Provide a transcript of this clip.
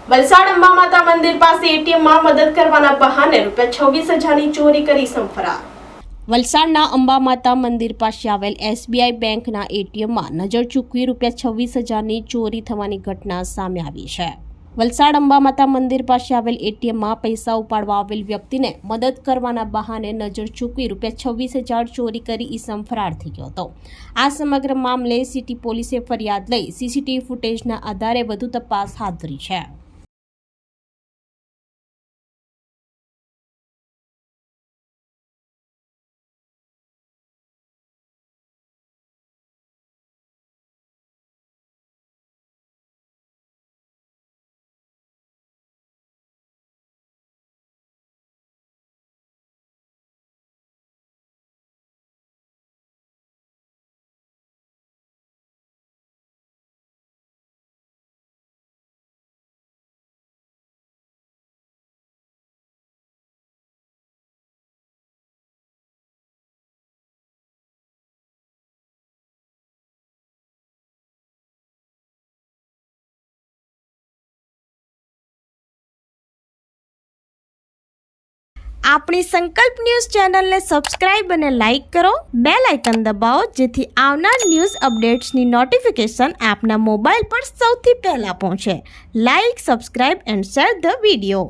વલસાડ અંબા માતા મંદિર પાસે એટીએમમાં મદદ કરવાના બહાને ₹26,000ની ચોરી કરી સંફરાર। વલસાડના અંબા માતા મંદિર પાસે આવેલ એસબીઆઈ બેંકના એટીએમમાં નજર ચૂકવી ₹26,000ની ચોરી થવાની ઘટના સામે આવી છે। વલસાડ અંબા માતા મંદિર પાસે આવેલ એટીએમમાં પૈસા ઉપાડવા આવેલ વ્યક્તિને મદદ કરવાના બહાને નજર ચૂકવી ₹26,000 ચોરી કરી ઈસમ ફરાર થઈ ગયો હતો। આ સમગ્ર મામલે સિટી પોલીસે ફરિયાદ લઈ સીસીટીવી ફૂટેજના આધારે વધુ તપાસ હાથ ધરી છે। આપણી સંકલ્પ ન્યૂઝ ચેનલને સબસ્ક્રાઇબ અને લાઇક કરો, બેલ આઇકન દબાવો જેથી આવનાર ન્યૂઝ અપડેટ્સની નોટિફિકેશન આપના મોબાઈલ પર સૌથી પહેલા પહોંચે। Like, subscribe and share the video.